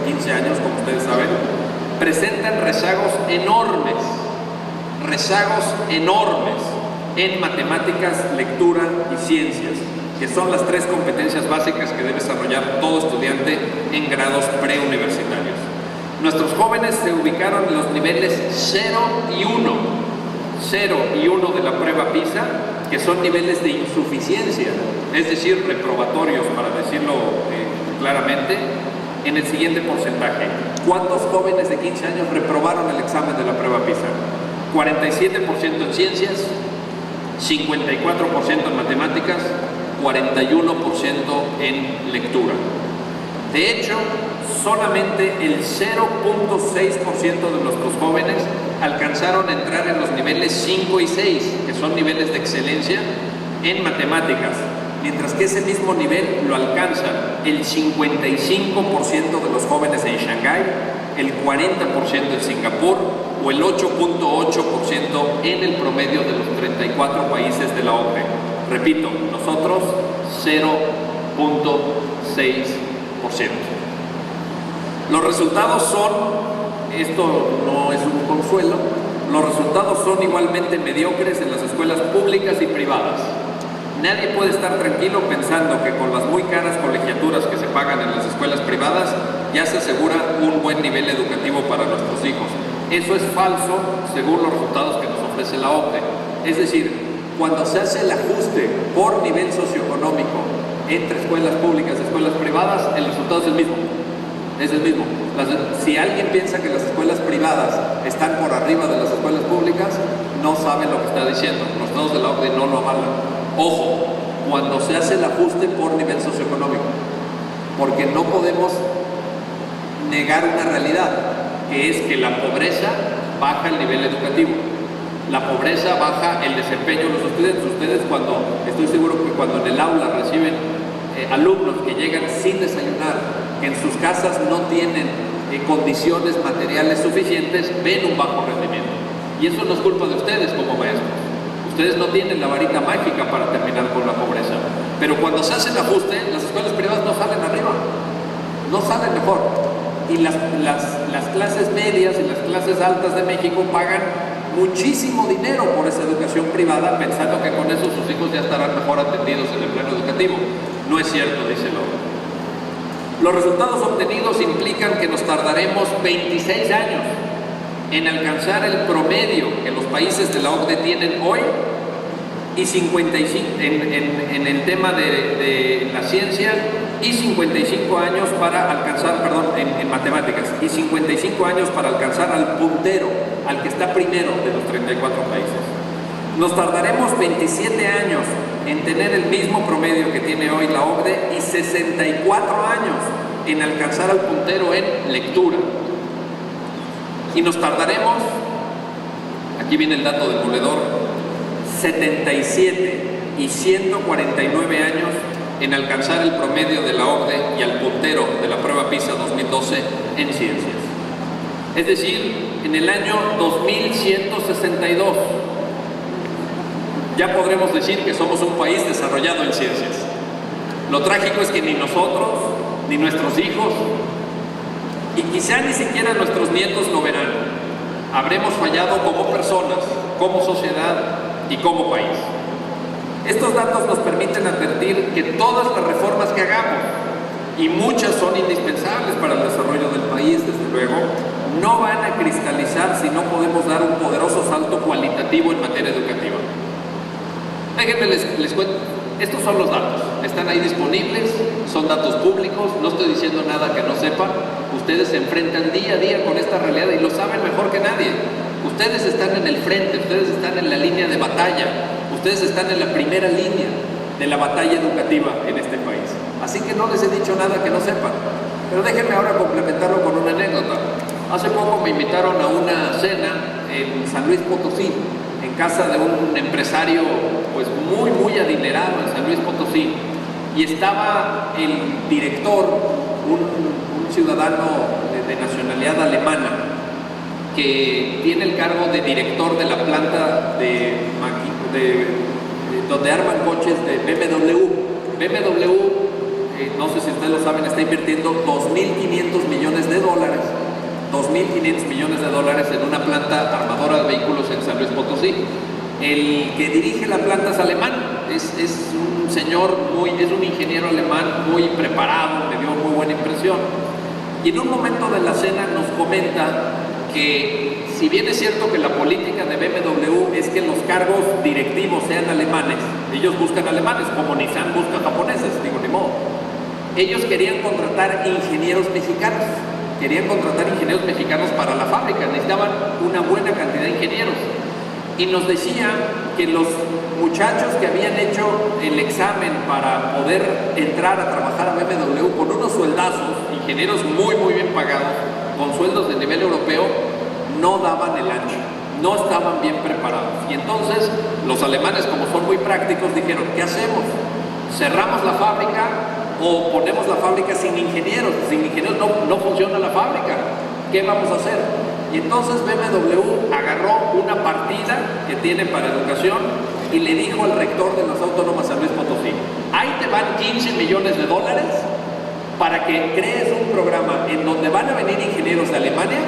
15 años, como ustedes saben, presentan rezagos enormes en matemáticas, lectura y ciencias, que son las tres competencias básicas que debe desarrollar todo estudiante en grados preuniversitarios. Nuestros jóvenes se ubicaron en los niveles 0 y 1 de la prueba PISA, que son niveles de insuficiencia, es decir, reprobatorios, para decirlo claramente, en el siguiente porcentaje. ¿Cuántos jóvenes de 15 años reprobaron el examen de la prueba PISA? 47% en ciencias, 54% en matemáticas, 41% en lectura. De hecho, solamente el 0.6% de nuestros jóvenes alcanzaron a entrar en los niveles 5 y 6, que son niveles de excelencia en matemáticas, mientras que ese mismo nivel lo alcanzan el 55% de los jóvenes en Shanghái, el 40% en Singapur o el 8.8% en el promedio de los 34 países de la OCDE. Repito, nosotros 0.6%. Los resultados son, esto no es un consuelo, los resultados son igualmente mediocres en las escuelas públicas y privadas. Nadie puede estar tranquilo pensando que con las muy caras colegiaturas que se pagan en las escuelas privadas ya se asegura un buen nivel educativo para nuestros hijos. Eso es falso según los resultados que nos ofrece la OCDE. Es decir, cuando se hace el ajuste por nivel socioeconómico entre escuelas públicas y escuelas privadas, el resultado es el mismo. Es el mismo. Si alguien piensa que las escuelas privadas están por arriba de las escuelas públicas, no sabe lo que está diciendo. Los datos de la OCDE no lo avalan. Ojo, cuando se hace el ajuste por nivel socioeconómico, porque no podemos negar una realidad, que es que la pobreza baja el nivel educativo. La pobreza baja el desempeño de los estudiantes. Ustedes estoy seguro que cuando en el aula reciben alumnos que llegan sin desayunar, que en sus casas no tienen condiciones materiales suficientes, ven un bajo rendimiento. Y eso no es culpa de ustedes como maestros. Ustedes no tienen la varita mágica para terminar con la pobreza. Pero cuando se hace el ajuste, las escuelas privadas no salen arriba, no salen mejor. Y las clases medias y las clases altas de México pagan muchísimo dinero por esa educación privada, pensando que con eso sus hijos ya estarán mejor atendidos en el plano educativo. No es cierto, dice el OCDE. Los resultados obtenidos implican que nos tardaremos 26 años en alcanzar el promedio que los países de la OCDE tienen hoy, y 55 en el tema de la ciencia, y 55 años para alcanzar, en matemáticas, y 55 años para alcanzar al puntero, al que está primero de los 34 países. Nos tardaremos 27 años en tener el mismo promedio que tiene hoy la OCDE y 64 años en alcanzar al puntero en lectura. Y nos tardaremos, aquí viene el dato demoledor, 77 y 149 años en alcanzar el promedio de la OCDE y al puntero de la prueba PISA 2012 en ciencias. Es decir, en el año 2162 ya podremos decir que somos un país desarrollado en ciencias. Lo trágico es que ni nosotros, ni nuestros hijos, y quizá ni siquiera nuestros nietos lo verán. Habremos fallado como personas, como sociedad y como país. Estos datos nos permiten advertir que todas las reformas que hagamos, y muchas son indispensables para el desarrollo del país, desde luego, no van a cristalizar si no podemos dar un poderoso salto cualitativo en materia educativa. Déjenme les cuento. Estos son los datos, están ahí disponibles, son datos públicos, no estoy diciendo nada que no sepan. Ustedes se enfrentan día a día con esta realidad y lo saben mejor que nadie. Ustedes están en el frente, ustedes están en la línea de batalla, ustedes están en la primera línea de la batalla educativa en este país. Así que no les he dicho nada que no sepan. Pero déjenme ahora complementarlo con una anécdota. Hace poco me invitaron a una cena en San Luis Potosí, en casa de un empresario pues muy adinerado en San Luis Potosí, y estaba el director, un ciudadano de nacionalidad alemana, que tiene el cargo de director de la planta de donde arman coches de BMW. BMW, no sé si ustedes lo saben, está invirtiendo 2.500 millones de 2.500 millones de dólares en una planta armadora de vehículos en San Luis Potosí. El que dirige la planta es alemán, es un señor es un ingeniero alemán muy preparado, me dio muy buena impresión. Y en un momento de la cena nos comenta que si bien es cierto que la política de BMW es que los cargos directivos sean alemanes, ellos buscan alemanes, como Nissan busca japoneses, digo, ni modo. Ellos querían contratar ingenieros mexicanos, para la fábrica, necesitaban una buena cantidad de ingenieros. Y nos decía que los muchachos que habían hecho el examen para poder entrar a trabajar a BMW con unos sueldazos, ingenieros muy bien pagados, con sueldos de nivel europeo, no daban el ancho, no estaban bien preparados. Y entonces los alemanes, como son muy prácticos, dijeron, ¿qué hacemos? ¿Cerramos la fábrica o ponemos la fábrica sin ingenieros? Sin ingenieros no funciona la fábrica. ¿Qué vamos a hacer? Y entonces BMW agarró una partida que tiene para educación y le dijo al rector de las Autónomas San Luis Potosí, ahí te van 15 millones de dólares para que crees un programa en donde van a venir ingenieros de Alemania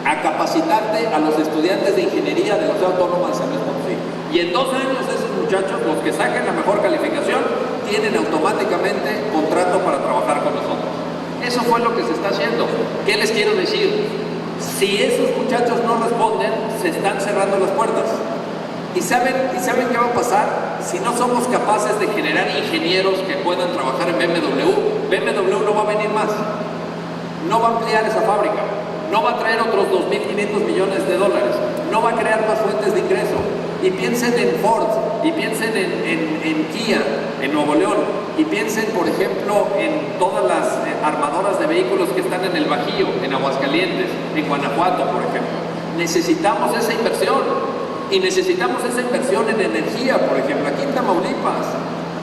a capacitarte a los estudiantes de ingeniería de las Autónomas de San Luis Potosí. Y en 2 años esos muchachos, los que saquen la mejor calificación, tienen automáticamente contrato para trabajar con nosotros. Eso fue lo que se está haciendo. ¿Qué les quiero decir? Si esos muchachos no responden, se están cerrando las puertas. ¿Y saben qué va a pasar? Si no somos capaces de generar ingenieros que puedan trabajar en BMW no va a venir más. No va a ampliar esa fábrica. No va a traer otros 2.500 millones de dólares. No va a crear más fuentes de ingreso. Y piensen en Ford, y piensen en Kia, en Nuevo León, y piensen, por ejemplo, en todas las armadoras de vehículos que están en el Bajío, en Aguascalientes, en Guanajuato, por ejemplo. Necesitamos esa inversión, y necesitamos esa inversión en energía, por ejemplo, aquí en Tamaulipas.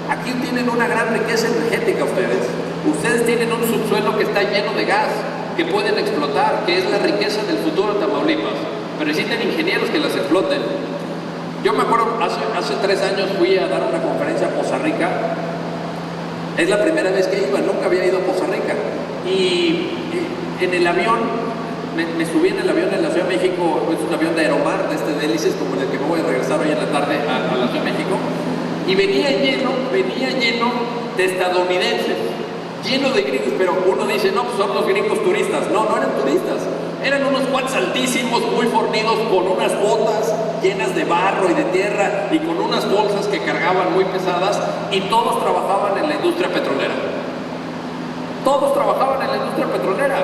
Aquí tienen una gran riqueza energética ustedes. Ustedes tienen un subsuelo que está lleno de gas, que pueden explotar, que es la riqueza del futuro de Tamaulipas. Pero necesitan ingenieros que las exploten. Yo me acuerdo, hace 3 años fui a dar una conferencia a Poza Rica. Es la primera vez que iba, nunca había ido a Poza Rica. Y en el avión, me subí en el avión en la Ciudad de México, es un avión de Aeromar, de hélices, como el que me voy a regresar hoy en la tarde a la Ciudad de México. Y venía lleno de estadounidenses, lleno de gringos, pero uno dice, no, pues son los gringos turistas. No eran turistas. Eran unos cuates altísimos, muy fornidos, con unas botas llenas de barro y de tierra y con unas bolsas que cargaban muy pesadas, y todos trabajaban en la industria petrolera. Todos trabajaban en la industria petrolera.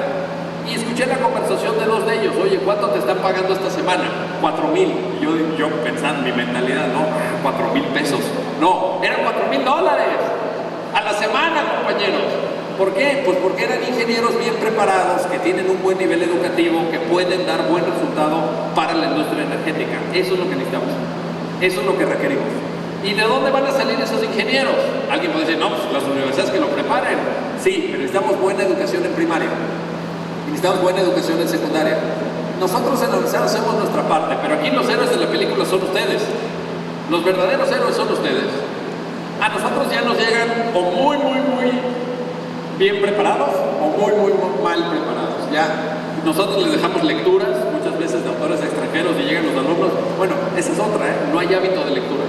Y escuché la conversación de 2 de ellos. Oye, ¿cuánto te están pagando esta semana? 4,000. Y yo pensando en mi mentalidad, no, 4,000 pesos. No, eran 4,000 dólares a la semana, compañeros. ¿Por qué? Pues porque eran ingenieros bien preparados, que tienen un buen nivel educativo, que pueden dar buen resultado para la industria energética. Eso es lo que necesitamos. Eso es lo que requerimos. ¿Y de dónde van a salir esos ingenieros? Alguien puede decir, no, pues las universidades que lo preparen. Sí, pero necesitamos buena educación en primaria. Y necesitamos buena educación en secundaria. Nosotros en la universidad hacemos nuestra parte, pero aquí los héroes de la película son ustedes. Los verdaderos héroes son ustedes. A nosotros ya nos llegan o muy bien preparados o muy mal preparados. Ya nosotros les dejamos lecturas, muchas veces de autores extranjeros, y llegan los alumnos. Bueno, esa es otra, no hay hábito de lectura.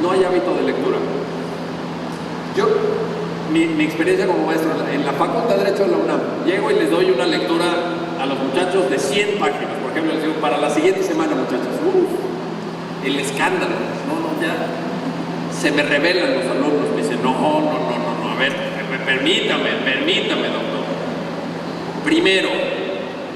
No hay hábito de lectura. Yo, mi experiencia como maestro en la Facultad de Derecho de la UNAM, llego y les doy una lectura a los muchachos de 100 páginas. Por ejemplo, les digo, para la siguiente semana, muchachos, el escándalo. Ya se me rebelan los alumnos. Me dicen, no, a ver, permítame, doctor. Primero,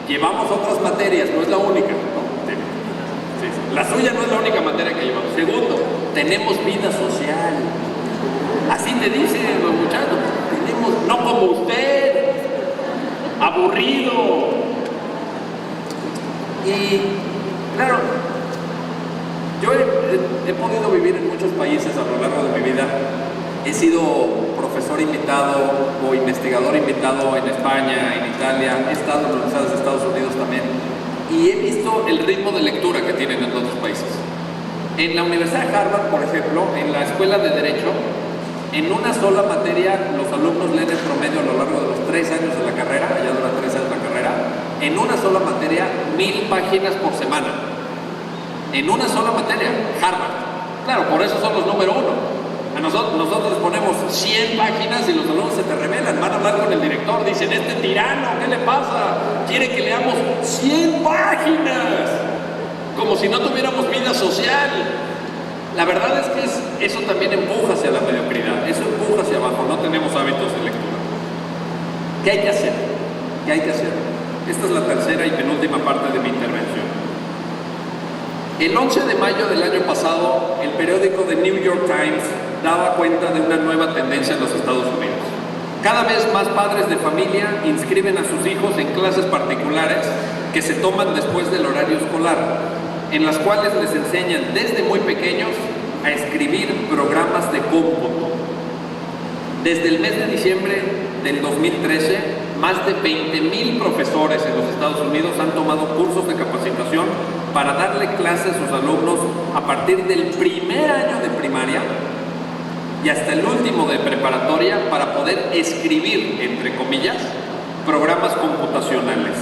llevamos otras materias, no es la única, ¿no? Sí. La suya no es la única materia que llevamos. Segundo, tenemos vida social. Así te dicen los muchachos. No como usted, aburrido. Y claro, yo he podido vivir en muchos países a lo largo de mi vida. He sido profesor invitado o investigador invitado en España, en Italia, he estado en universidades de Estados Unidos también, y he visto el ritmo de lectura que tienen en otros países. En la Universidad de Harvard, por ejemplo, en la Escuela de Derecho, en una sola materia los alumnos leen en promedio a lo largo de los 3 años de la carrera, ya dura 3 años la carrera, en una sola materia 1000 páginas por semana. En una sola materia, Harvard. Claro, por eso son los número uno. A nosotros les ponemos 100 páginas y los alumnos se te rebelan, van a hablar con el director, dicen, este tirano, ¿qué le pasa? Quiere que leamos 100 páginas, como si no tuviéramos vida social. La verdad es que eso también empuja hacia la mediocridad, eso empuja hacia abajo, no tenemos hábitos de lectura. ¿Qué hay que hacer? ¿Qué hay que hacer? Esta es la tercera y penúltima parte de mi intervención. El 11 de mayo del año pasado, el periódico The New York Times daba cuenta de una nueva tendencia en los Estados Unidos. Cada vez más padres de familia inscriben a sus hijos en clases particulares que se toman después del horario escolar, en las cuales les enseñan desde muy pequeños a escribir programas de cómputo. Desde el mes de diciembre del 2013, más de 20,000 profesores en los Estados Unidos han tomado cursos de capacitación para darle clases a sus alumnos a partir del primer año de primaria y hasta el último de preparatoria para poder escribir, entre comillas, programas computacionales.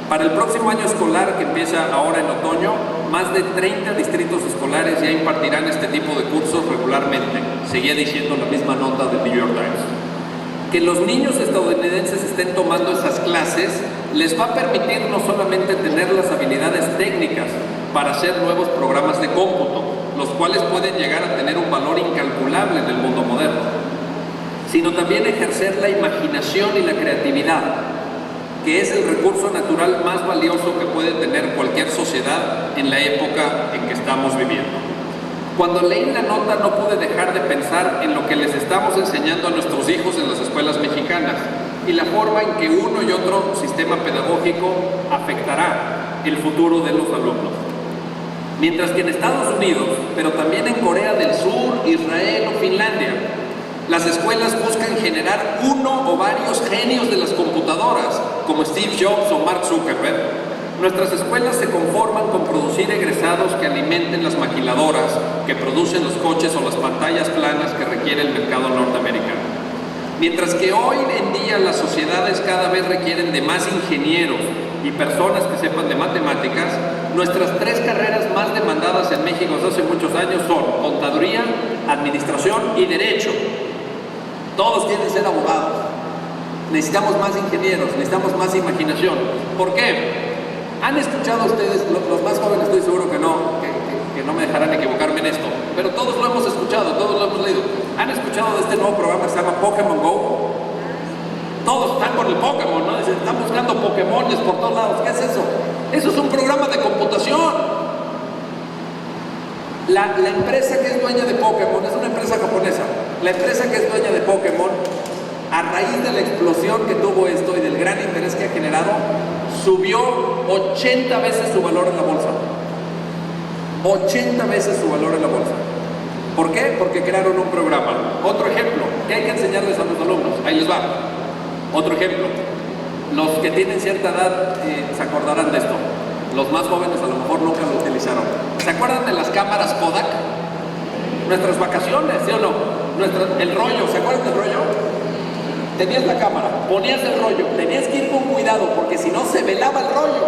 Para el próximo año escolar, que empieza ahora en otoño, más de 30 distritos escolares ya impartirán este tipo de cursos regularmente, seguía diciendo la misma nota de New York Times. Que los niños estadounidenses estén tomando esas clases les va a permitir no solamente tener las habilidades técnicas para hacer nuevos programas de cómputo, los cuales pueden llegar a tener un valor incalculable en el mundo moderno, sino también ejercer la imaginación y la creatividad, que es el recurso natural más valioso que puede tener cualquier sociedad en la época en que estamos viviendo. Cuando leí la nota no pude dejar de pensar en lo que les estamos enseñando a nuestros hijos en las escuelas mexicanas y la forma en que uno y otro sistema pedagógico afectará el futuro de los alumnos. Mientras que en Estados Unidos, pero también en Corea del Sur, Israel o Finlandia, las escuelas buscan generar uno o varios genios de las computadoras, como Steve Jobs o Mark Zuckerberg. Nuestras escuelas se conforman con producir egresados que alimenten las maquiladoras, que producen los coches o las pantallas planas que requiere el mercado norteamericano. Mientras que hoy en día las sociedades cada vez requieren de más ingenieros y personas que sepan de matemáticas, nuestras 3 carreras más demandadas en México desde hace muchos años son contaduría, administración y derecho. Todos quieren ser abogados. Necesitamos más ingenieros, necesitamos más imaginación. ¿Por qué? ¿Han escuchado ustedes, los más jóvenes estoy seguro que no me dejarán equivocarme en esto, pero todos lo hemos escuchado, todos lo hemos leído? ¿Han escuchado de este nuevo programa que se llama Pokémon Go? Todos están con el Pokémon, ¿no? Dicen, están buscando Pokémones por todos lados. ¿Qué es eso? Eso es un programa de computación. La empresa que es dueña de Pokémon es una empresa japonesa. La empresa que es dueña de Pokémon, a raíz de la explosión que tuvo esto y del gran interés que ha generado, subió 80 veces su valor en la bolsa. 80 veces su valor en la bolsa. ¿Por qué? Porque crearon un programa. Otro ejemplo, ¿qué hay que enseñarles a los alumnos? Ahí les va. Otro ejemplo. Los que tienen cierta edad se acordarán de esto. Los más jóvenes a lo mejor nunca lo utilizaron. ¿Se acuerdan de las cámaras Kodak? Nuestras vacaciones, ¿sí o no? El rollo, ¿se acuerdan del rollo? Tenías la cámara, ponías el rollo, tenías que ir con cuidado porque si no se velaba el rollo.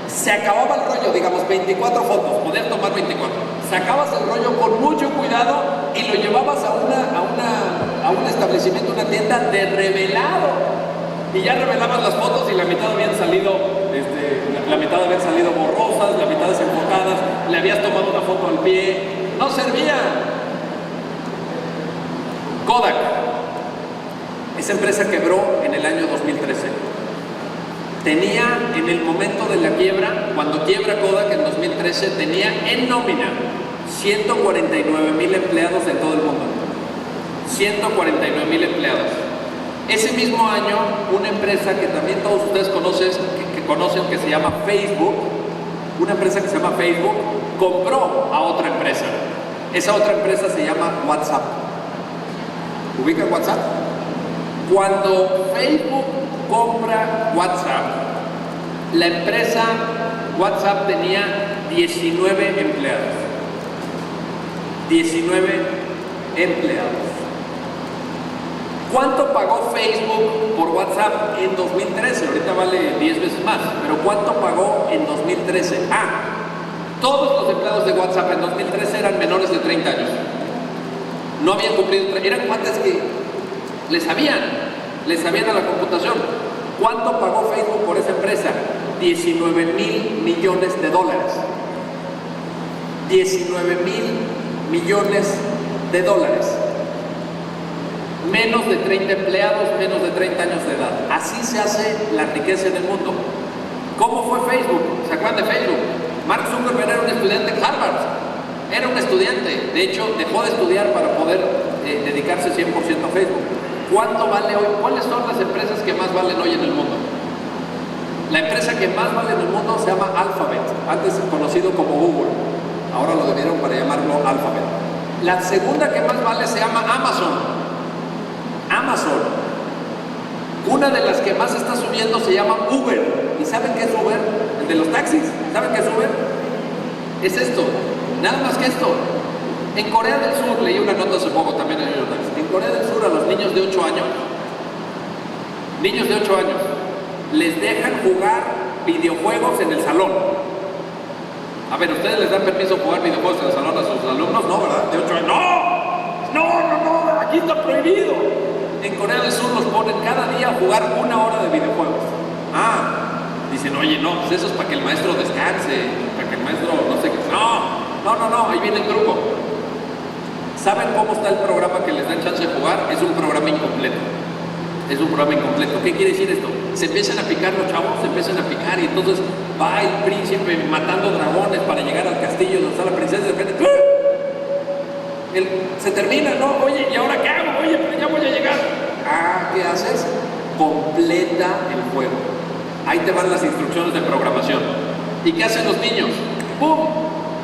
Se acababa el rollo, digamos 24 fotos, podías tomar 24. Sacabas el rollo con mucho cuidado y lo llevabas a un establecimiento, una tienda de revelado. Y ya revelabas las fotos y la mitad habían salido, la mitad habían salido borrosas, la mitad desenfocadas, le habías tomado una foto al pie, no servía. Kodak. Esa empresa quebró en el año 2013. Tenía en el momento de la quiebra, cuando quiebra Kodak en 2013, tenía en nómina 149,000 empleados en todo el mundo. 149,000 empleados. Ese mismo año, una empresa que también todos ustedes conocen, que se llama Facebook, una empresa que se llama Facebook, compró a otra empresa. Esa otra empresa se llama WhatsApp. ¿Ubican WhatsApp? Cuando Facebook compra WhatsApp, la empresa WhatsApp tenía 19 empleados. 19 empleados. ¿Cuánto pagó Facebook por WhatsApp en 2013? Ahorita vale 10 veces más, pero ¿cuánto pagó en 2013? Todos los empleados de WhatsApp en 2013 eran menores de 30 años. No habían cumplido, eran cuates que le sabían a la computación. ¿Cuánto pagó Facebook por esa empresa? 19,000 millones de dólares. 19,000 millones de dólares. Menos de 30 empleados, menos de 30 años de edad. Así se hace la riqueza en el mundo. ¿Cómo fue Facebook? ¿Se acuerdan de Facebook? Mark Zuckerberg era un estudiante en Harvard. Era un estudiante. De hecho, dejó de estudiar para poder dedicarse 100% a Facebook. ¿Cuánto vale hoy? ¿Cuáles son las empresas que más valen hoy en el mundo? La empresa que más vale en el mundo se llama Alphabet, antes conocido como Google. Ahora lo debieron para llamarlo Alphabet. La segunda que más vale se llama Amazon. Una de las que más está subiendo se llama Uber. ¿Y saben qué es Uber? El de los taxis. ¿Saben qué es Uber? Es esto, nada más que esto. En Corea del Sur, leí una nota hace poco también en New York Times. En Corea del Sur a los niños de 8 años, les dejan jugar videojuegos en el salón. A ver, ¿ustedes les dan permiso jugar videojuegos en el salón a sus alumnos? No, ¿verdad? De 8 años. ¡No! Aquí está prohibido. En Corea del Sur los ponen cada día a jugar 1 hora de videojuegos. Dicen, oye, no, pues eso es para que el maestro descanse, para que el maestro no sé qué. No, ahí viene el truco. ¿Saben cómo está el programa que les dan chance de jugar? Es un programa incompleto. ¿Qué quiere decir esto? Se empiezan a picar los chavos, y entonces va el príncipe matando dragones para llegar al castillo donde está la princesa y de repente se termina, ¿no? Oye, ¿y ahora qué hago? Oye, pero ya voy a llegar. ¿Qué haces? Completa el juego. Ahí te van las instrucciones de programación. ¿Y qué hacen los niños? ¡Pum!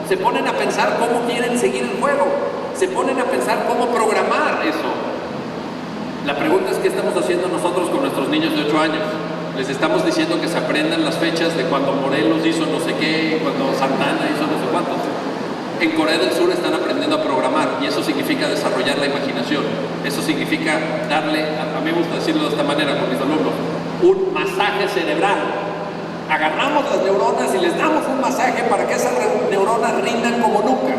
Se ponen a pensar cómo quieren seguir el juego. Se ponen a pensar cómo programar eso. La pregunta es, ¿qué estamos haciendo nosotros con nuestros niños de 8 años? Les estamos diciendo que se aprendan las fechas de cuando Morelos hizo no sé qué, cuando Santana hizo no sé cuántos. En Corea del Sur están aprendiendo a programar y eso significa desarrollar la imaginación. Eso significa darle, a mí me gusta decirlo de esta manera con mis alumnos, un masaje cerebral. Agarramos las neuronas y les damos un masaje para que esas neuronas rindan como nunca.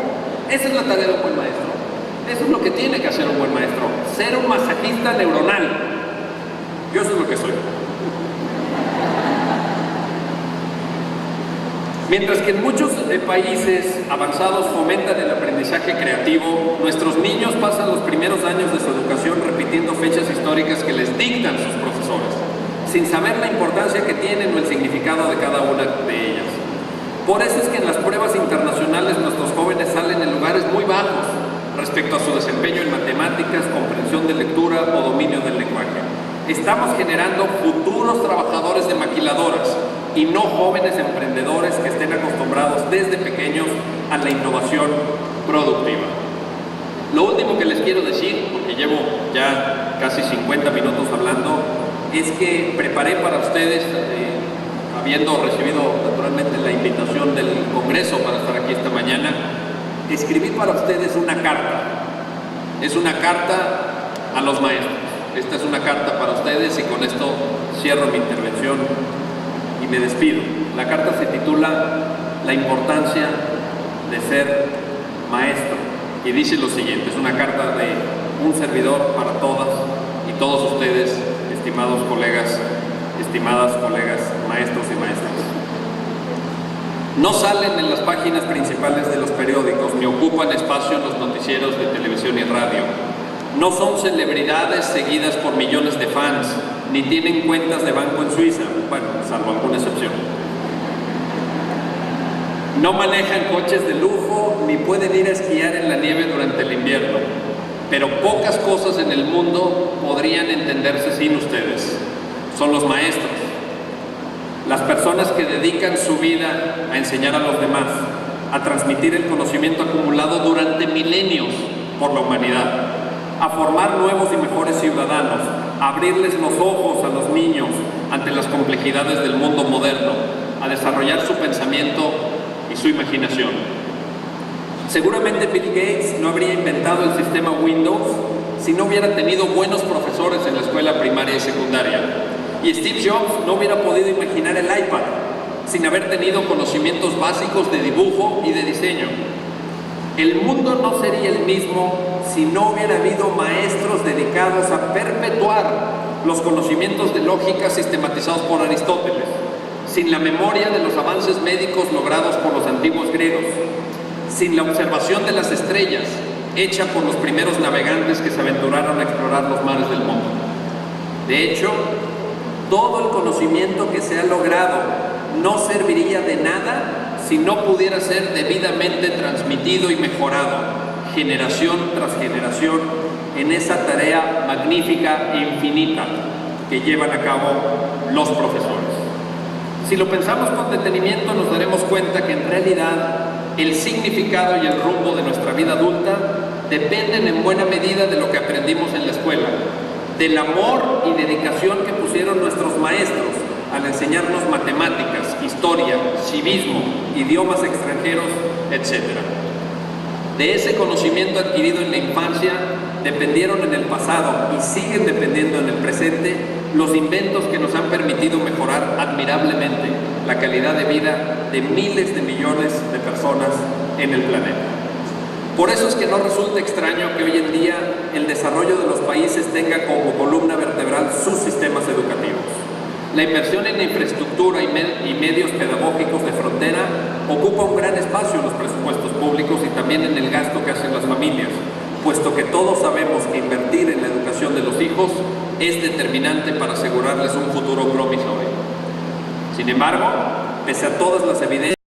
Esa es la tarea de un buen maestro. Eso es lo que tiene que hacer un buen maestro, ser un masajista neuronal. Yo eso es lo que soy. Mientras que en muchos países avanzados fomentan el aprendizaje creativo, nuestros niños pasan los primeros años de su educación repitiendo fechas históricas que les dictan sus profesores, sin saber la importancia que tienen o el significado de cada una de ellas. Por eso es que en las pruebas internacionales nuestros jóvenes salen en lugares muy bajos respecto a su desempeño en matemáticas, comprensión de lectura o dominio del lenguaje. Estamos generando futuros trabajadores de maquiladoras y no jóvenes emprendedores que estén acostumbrados desde pequeños a la innovación productiva. Lo último que les quiero decir, porque llevo ya casi 50 minutos hablando, es que preparé para ustedes, habiendo recibido naturalmente la invitación del Congreso para estar aquí esta mañana, escribí para ustedes una carta. Es una carta a los maestros. Esta es una carta para ustedes y con esto cierro mi intervención y me despido. La carta se titula La importancia de ser maestro y dice lo siguiente, es una carta de un servidor para todas y todos ustedes, estimados colegas, estimadas colegas, maestros y maestras. No salen en las páginas principales de los periódicos ni ocupan espacio en los noticieros de televisión y radio. No son celebridades seguidas por millones de fans, ni tienen cuentas de banco en Suiza, bueno, salvo alguna excepción. No manejan coches de lujo, ni pueden ir a esquiar en la nieve durante el invierno. Pero pocas cosas en el mundo podrían entenderse sin ustedes. Son los maestros, las personas que dedican su vida a enseñar a los demás, a transmitir el conocimiento acumulado durante milenios por la humanidad, a formar nuevos y mejores ciudadanos, a abrirles los ojos a los niños ante las complejidades del mundo moderno, a desarrollar su pensamiento y su imaginación. Seguramente Bill Gates no habría inventado el sistema Windows si no hubiera tenido buenos profesores en la escuela primaria y secundaria. Y Steve Jobs no hubiera podido imaginar el iPad sin haber tenido conocimientos básicos de dibujo y de diseño. El mundo no sería el mismo si no hubiera habido maestros dedicados a perpetuar los conocimientos de lógica sistematizados por Aristóteles, sin la memoria de los avances médicos logrados por los antiguos griegos, sin la observación de las estrellas hecha por los primeros navegantes que se aventuraron a explorar los mares del mundo. De hecho, todo el conocimiento que se ha logrado no serviría de nada si no pudiera ser debidamente transmitido y mejorado, generación tras generación, en esa tarea magnífica e infinita que llevan a cabo los profesores. Si lo pensamos con detenimiento, nos daremos cuenta que en realidad el significado y el rumbo de nuestra vida adulta dependen en buena medida de lo que aprendimos en la escuela, del amor y dedicación que pusieron nuestros maestros al enseñarnos matemáticas, historia, civismo, idiomas extranjeros, etc. De ese conocimiento adquirido en la infancia dependieron en el pasado y siguen dependiendo en el presente los inventos que nos han permitido mejorar admirablemente la calidad de vida de miles de millones de personas en el planeta. Por eso es que no resulta extraño que hoy en día el desarrollo de los países tenga como columna vertebral sus sistemas educativos. La inversión en infraestructura y medios pedagógicos de frontera ocupa un gran espacio en los presupuestos públicos y también en el gasto que hacen las familias, puesto que todos sabemos que invertir en la educación de los hijos es determinante para asegurarles un futuro promisorio. Sin embargo, pese a todas las evidencias